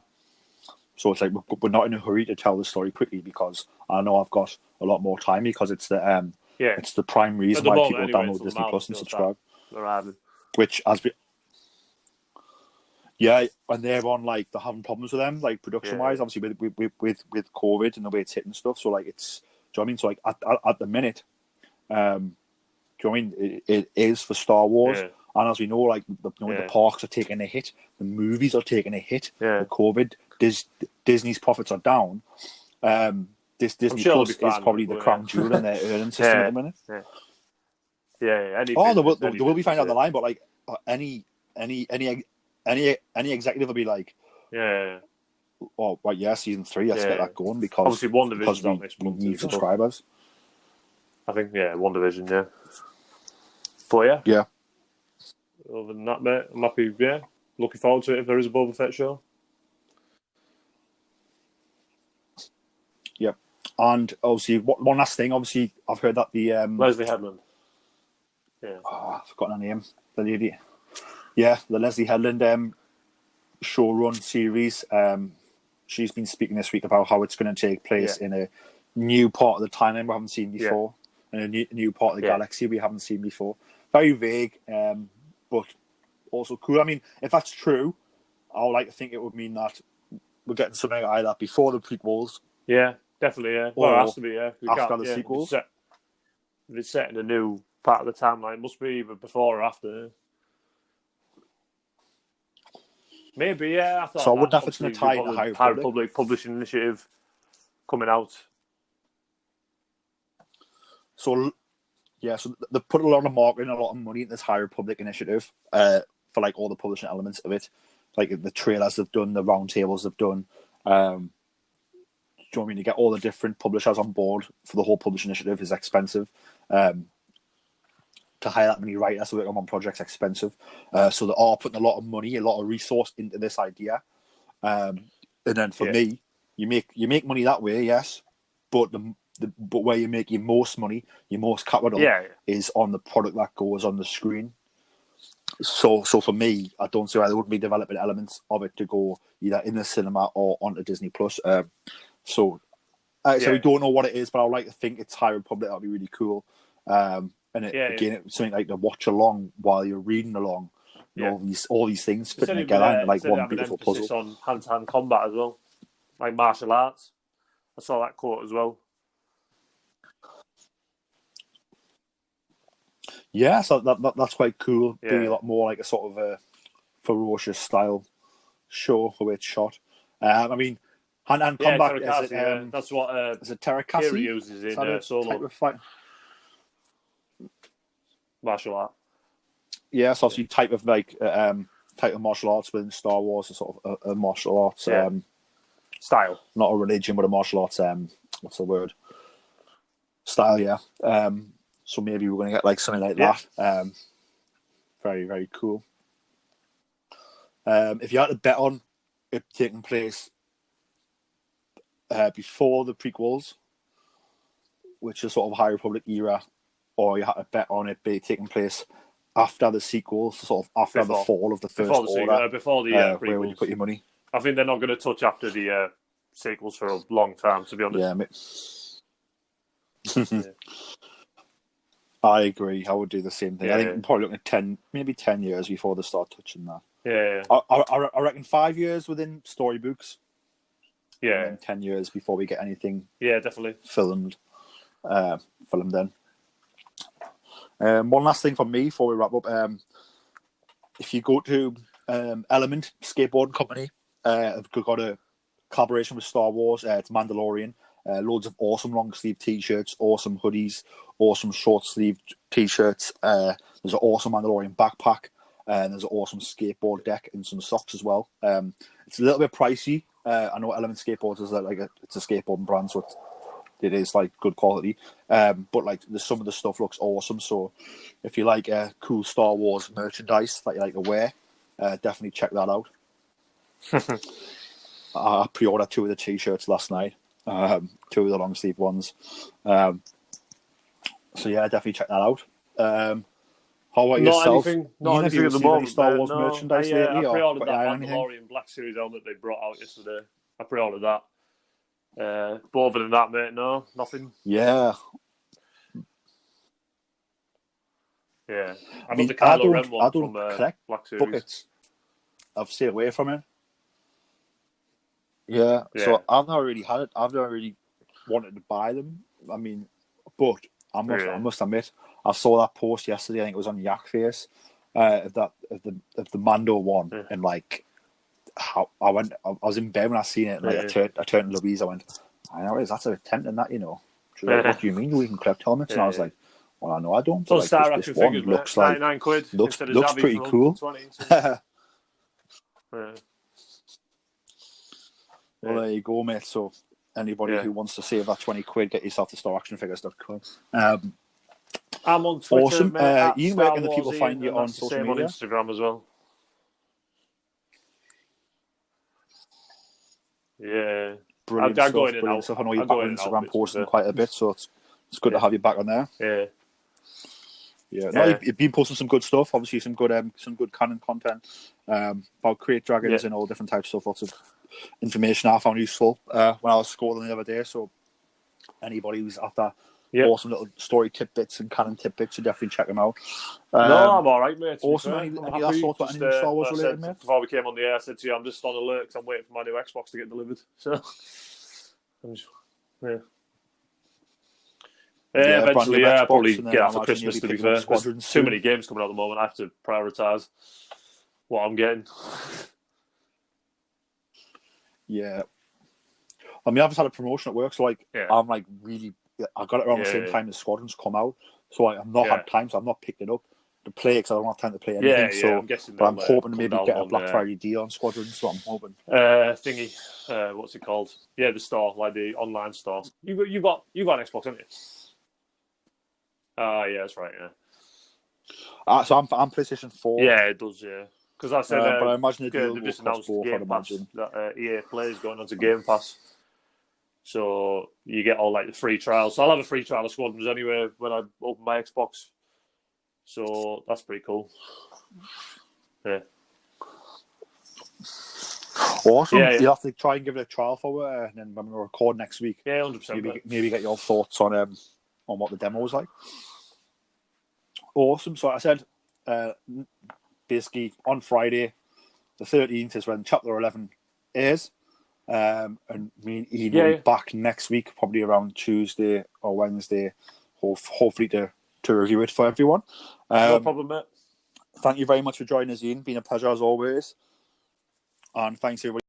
So it's we're not in a hurry to tell the story quickly because I know I've got a lot more time because it's the it's the prime reason why people download Disney Plus and subscribe. Which and they're on they're having problems with them, production wise, obviously with COVID and the way it's hitting stuff. So it's, do you know what I mean? So at the minute, do you know what I mean? It is for Star Wars, and as we know, the parks are taking a hit, the movies are taking a hit. With COVID, Disney's profits are down. This Disney Plus is probably the crown jewel in their earning system at the minute. They will be fine down the line, but any executive will be season 3, let's get that going because obviously WandaVision's we need subscribers. I think WandaVision, but yeah. Other than that, mate, I'm happy. Looking forward to it if there is a Boba Fett show. Yeah, and obviously one last thing. Obviously, I've heard that the Leslye Headland. I've forgotten her name. The lady. Yeah, the Leslye Headland showrun series. She's been speaking this week about how it's going to take place in a new part of the timeline we haven't seen before, and a new part of the galaxy we haven't seen before. Very vague, but also cool. I mean, if that's true, I would like to think it would mean that we're getting something like that before the prequels. Yeah, definitely. Yeah, well, it has to be. Yeah, after the sequels. If it's set in a new part of the timeline, it must be either before or after. Maybe, I thought. So I wouldn't have it's going to tie in the High Republic Publishing Initiative coming out. So they put a lot of marketing, a lot of money in this High Republic Initiative for all the publishing elements of it, the trailers they've done, the roundtables they've done. Do you know what I mean? To get all the different publishers on board for the whole publishing initiative is expensive. To hire that many writers to work on one project's expensive. So they are putting a lot of money, a lot of resource into this idea. And then for me, you make money that way, yes, but but where you make your most money, your most capital is on the product that goes on the screen. So for me, I don't see why there wouldn't be development elements of it to go either in the cinema or onto Disney Plus. So we don't know what it is, but I'd like to think it's High Republic. That'd be really cool. Again, it's something to watch along while you're reading along. All these things fitting together into one beautiful puzzle. On hand-to-hand combat as well, like martial arts. I saw that quote as well. Yeah, so that's quite cool. Being a lot more like a sort of a ferocious style show the way it's shot. I mean, hand-to-hand combat is that's what is it Terakasi uses in Solo. Martial art. Yeah, so obviously type of martial arts within Star Wars, a sort of a martial arts style, not a religion, but a martial arts. What's the word? Style, yeah. So maybe we're going to get like something like Yeah. that. Very, very cool. If you had to bet on it taking place before the prequels, which is sort of High Republic era, or you had to bet on it be taking place after the sequels, sort of after the fall of the First Order, before the where would you prequels. put your money? I think they're not going to touch after the sequels for a long time, to be honest. Yeah, I agree. I would do the same thing. I think Yeah. I'm probably looking at 10 years before they start touching that. Yeah. I reckon 5 years within storybooks. Yeah. And then 10 years before we get anything Yeah, definitely. filmed then. One last thing from me before we wrap up. If you go to Element Skateboarding Company, have got a collaboration with Star Wars. It's Mandalorian. Loads of awesome long sleeve t-shirts, awesome hoodies, awesome short sleeve t-shirts. There's an awesome Mandalorian backpack, and there's an awesome skateboard deck and some socks as well. It's a little bit pricey. I know Element Skateboards is it's a skateboarding brand, so it is like good quality. But like some of the stuff looks awesome. So if you like cool Star Wars merchandise that you like to wear, definitely check that out. I pre-ordered 2 of the t-shirts last night. 2 of the long sleeve ones. So yeah, definitely check that out. How about yourself? Not anything at the moment. Star Wars merchandise lately? I pre-ordered that anything? Mandalorian Black Series helmet they brought out yesterday. I pre-ordered that. But other than that, mate, no, nothing. Yeah. Yeah. I mean, got the Kylo Ren I one don't from collect Black Series. buckets. I've stayed away from it. Yeah, Yeah. so I've never really had it. I've never really wanted to buy them. I mean, but I must admit, I saw that post yesterday. I think it was on Yak Face, of the Mando one, and like, how I was in bed when I seen it. And, like, I turned to Louise. I went, I know that's a bit tempting, that, you know. She was like, what do you mean we can collect helmets? And I was like, well, I know I don't. So But Star like, Action this one figures, looks mate. like 99 quid. looks Xavi pretty for cool. 120, so. Well, there you go, mate. So anybody who wants to save that 20 quid, get yourself to StarActionFigures.com. I'm on Twitter, awesome. mate, Ian, where can the people find you on social media? On Instagram as well. Yeah. Brilliant I stuff. go in and Brilliant out. stuff. I know you're back on Instagram posting quite a bit, so it's good to have you back on there. Yeah. Yeah, no, you've been posting some good stuff. Obviously, some good canon content about crate dragons and all different types of stuff. Lots of information I found useful when I was scrolling the other day. So anybody who's after awesome little story tidbits and canon tidbits, should definitely check them out. No, I'm all right, mate. Awesome. Any last thoughts about anything Star Wars related, mate? Before we came on the air, I said to you, I'm just on alert because I'm waiting for my new Xbox to get delivered. So, eventually, I'll probably get out for Christmas, to be fair. There's too many games coming out at the moment. I have to prioritise what I'm getting. Yeah. I mean, I've just had a promotion at work, so like, I'm like really, I got it around the same time as Squadrons come out, so like, I've not had time, so I've not picked it up to play because I don't have time to play anything. But I'm hoping to maybe get a Black Friday deal on Squadrons, so I'm hoping. What's it called? Yeah, the store, like the online store. You got an Xbox, haven't you? Yeah, that's right. Yeah. So I'm PlayStation 4. Yeah, it does. Yeah, because I said, but I imagine the deal they've will just cost announced both. Game Pass that EA Play is going on to Game Pass, so you get all like the free trials. So I'll have a free trial of Squadrons anyway when I open my Xbox. So that's pretty cool. Yeah. Awesome. You have to try and give it a trial for it, and then when we record next week, 100%. Maybe get your thoughts on what the demo was like. Awesome. So like I said, basically on Friday, the 13th is when Chapter 11 airs, and me and Ian will be back next week, probably around Tuesday or Wednesday, hopefully to review it for everyone. No problem, mate. Thank you very much for joining us, Ian. Been a pleasure as always. And thanks everybody.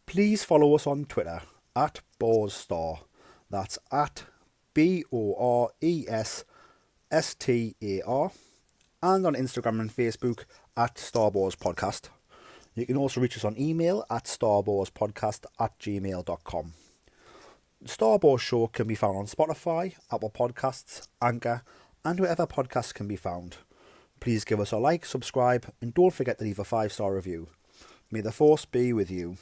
Please follow us on Twitter at BoresStar. That's at BoresStar. And on Instagram and Facebook at Star Wars Podcast. You can also reach us on email at starwarspodcast@gmail.com. The Star Wars Show can be found on Spotify, Apple Podcasts, Anchor, and wherever podcasts can be found. Please give us a like, subscribe, and don't forget to leave a 5-star review. May the Force be with you.